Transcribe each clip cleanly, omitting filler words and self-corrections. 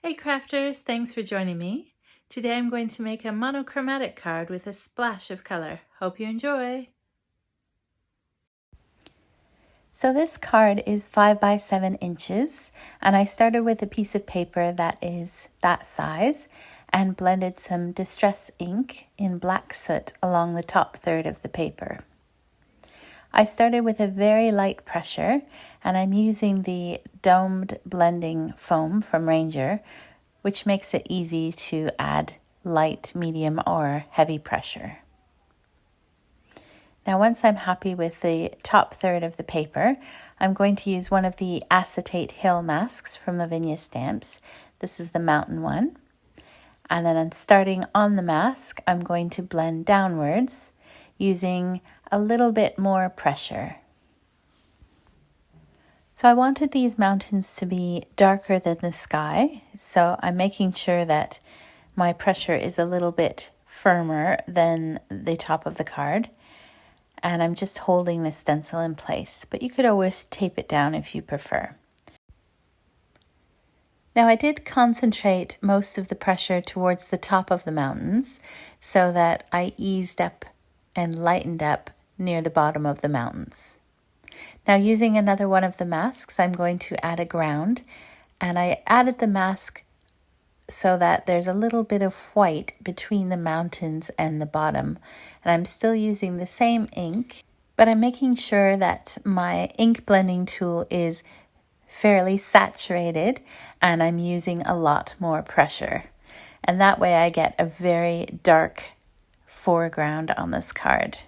Hey crafters, thanks for joining me. Today I'm going to make a monochromatic card with a splash of color. Hope you enjoy! So this card is 5 by 7 inches, and I started with a piece of paper that is that size and blended some distress ink in black soot along the top third of the paper. I started with a very light pressure, and I'm using the domed blending foam from Ranger, which makes it easy to add light, medium, or heavy pressure. Now, once I'm happy with the top third of the paper, I'm going to use one of the acetate hill masks from Lavinia Stamps. This is the mountain one. And then starting on the mask, I'm going to blend downwards using a little bit more pressure. So I wanted these mountains to be darker than the sky, so I'm making sure that my pressure is a little bit firmer than the top of the card. And I'm just holding the stencil in place, but you could always tape it down if you prefer. Now I did concentrate most of the pressure towards the top of the mountains so that I eased up and lightened up near the bottom of the mountains. Now using another one of the masks, I'm going to add a ground, and I added the mask so that there's a little bit of white between the mountains and the bottom. And I'm still using the same ink, but I'm making sure that my ink blending tool is fairly saturated and I'm using a lot more pressure. And that way I get a very dark foreground on this card.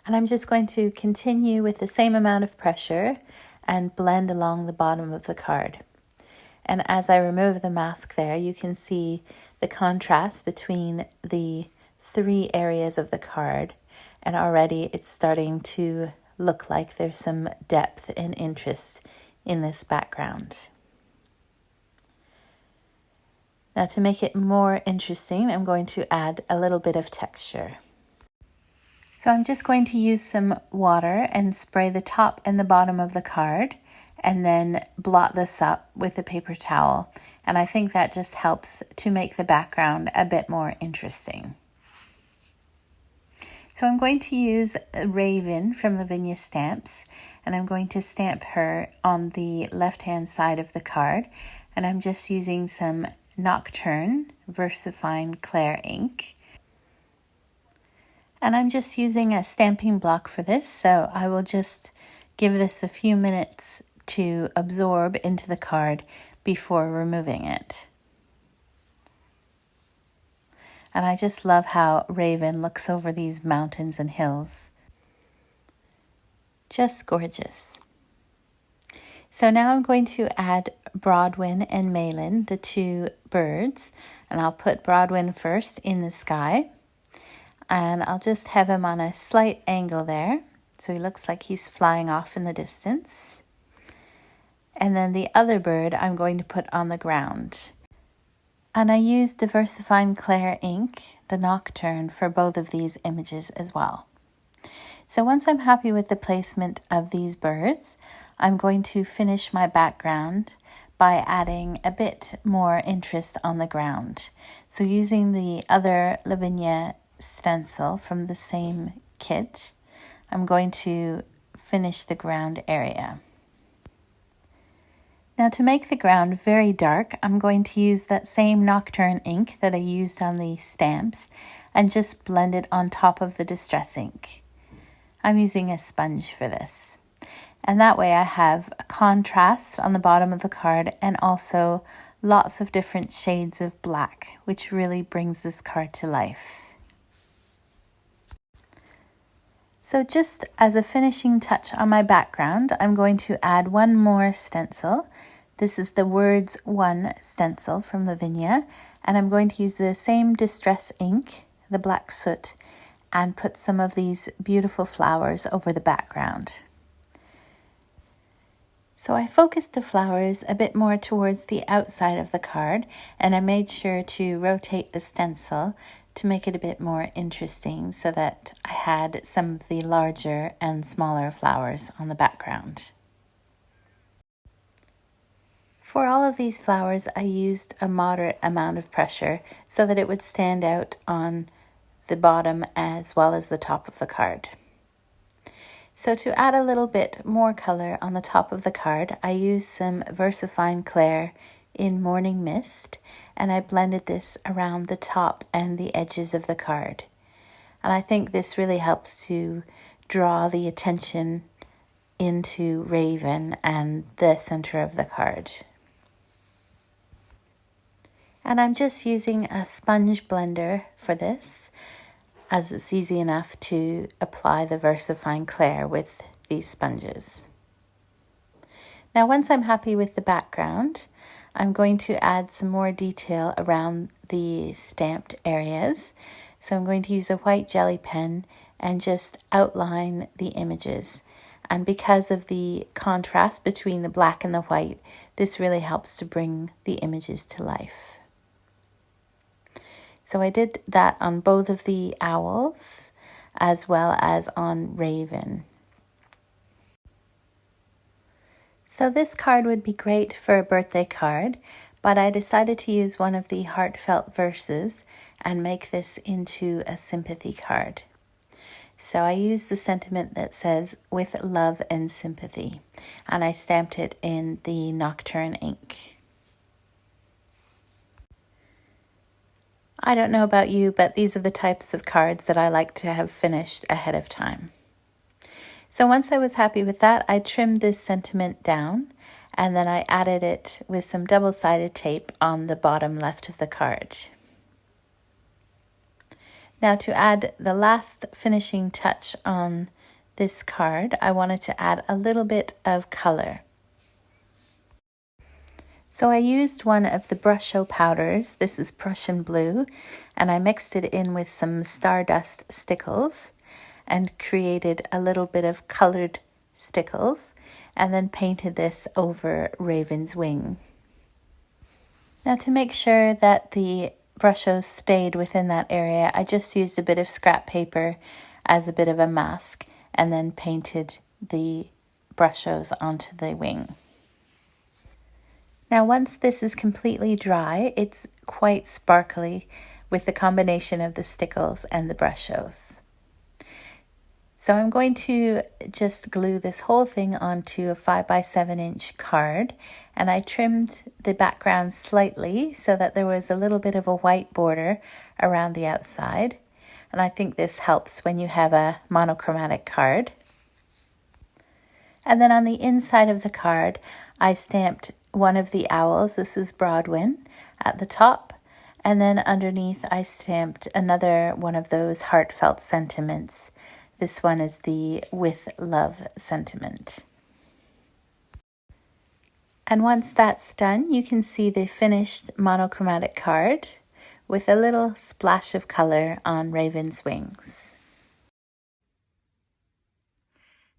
And I'm just going to continue with the same amount of pressure and blend along the bottom of the card. And as I remove the mask there, you can see the contrast between the three areas of the card, and already it's starting to look like there's some depth and interest in this background. Now to make it more interesting, I'm going to add a little bit of texture. So I'm just going to use some water and spray the top and the bottom of the card, and then blot this up with a paper towel. And I think that just helps to make the background a bit more interesting. So I'm going to use Raven from Lavinia Stamps, and I'm going to stamp her on the left-hand side of the card. And I'm just using some Nocturne VersaFine Clair ink. And I'm just using a stamping block for this, so I will just give this a few minutes to absorb into the card before removing it. And I just love how Raven looks over these mountains and hills. Just gorgeous. So now I'm going to add Broadwin and Malin, the two birds, and I'll put Broadwin first in the sky, and I'll just have him on a slight angle there, so he looks like he's flying off in the distance. And then the other bird I'm going to put on the ground. And I used the VersaFine Clair ink, the Nocturne, for both of these images as well. So once I'm happy with the placement of these birds, I'm going to finish my background by adding a bit more interest on the ground. So using the other Lavinia stencil from the same kit, I'm going to finish the ground area. Now to make the ground very dark, I'm going to use that same Nocturne ink that I used on the stamps and just blend it on top of the distress ink. I'm using a sponge for this. And that way I have a contrast on the bottom of the card and also lots of different shades of black, which really brings this card to life. So just as a finishing touch on my background, I'm going to add one more stencil. This is the Words 1 stencil from Lavinia, and I'm going to use the same distress ink, the black soot, and put some of these beautiful flowers over the background. So I focused the flowers a bit more towards the outside of the card, and I made sure to rotate the stencil to make it a bit more interesting so that I had some of the larger and smaller flowers on the background. For all of these flowers, I used a moderate amount of pressure so that it would stand out on the bottom as well as the top of the card. So to add a little bit more color on the top of the card, I used some VersaFine Clair in Morning Mist, and I blended this around the top and the edges of the card. And I think this really helps to draw the attention into Raven and the center of the card. And I'm just using a sponge blender for this, as it's easy enough to apply the VersaFine Clair with these sponges. Now, once I'm happy with the background, I'm going to add some more detail around the stamped areas. So I'm going to use a white jelly pen and just outline the images. And because of the contrast between the black and the white, this really helps to bring the images to life. So I did that on both of the owls as well as on Raven. So this card would be great for a birthday card, but I decided to use one of the heartfelt verses and make this into a sympathy card. So I used the sentiment that says, "With love and sympathy," and I stamped it in the Nocturne ink. I don't know about you, but these are the types of cards that I like to have finished ahead of time. So once I was happy with that, I trimmed this sentiment down, and then I added it with some double-sided tape on the bottom left of the card. Now to add the last finishing touch on this card, I wanted to add a little bit of color. So I used one of the brush show powders, this is Prussian blue, and I mixed it in with some Stardust stickles and created a little bit of colored stickles, and then painted this over Raven's wing. Now to make sure that the brush shows stayed within that area, I just used a bit of scrap paper as a bit of a mask and then painted the brush shows onto the wing. Now once this is completely dry, it's quite sparkly with the combination of the stickles and the brush shows. So I'm going to just glue this whole thing onto a 5x7" card, and I trimmed the background slightly so that there was a little bit of a white border around the outside. And I think this helps when you have a monochromatic card. And then on the inside of the card, I stamped one of the owls, this is Broadwin, at the top, and then underneath I stamped another one of those heartfelt sentiments. This one is the "With Love" sentiment. And once that's done, you can see the finished monochromatic card with a little splash of color on Raven's wings.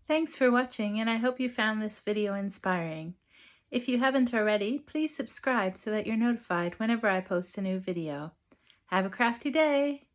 Thanks for watching, and I hope you found this video inspiring. If you haven't already, please subscribe so that you're notified whenever I post a new video. Have a crafty day!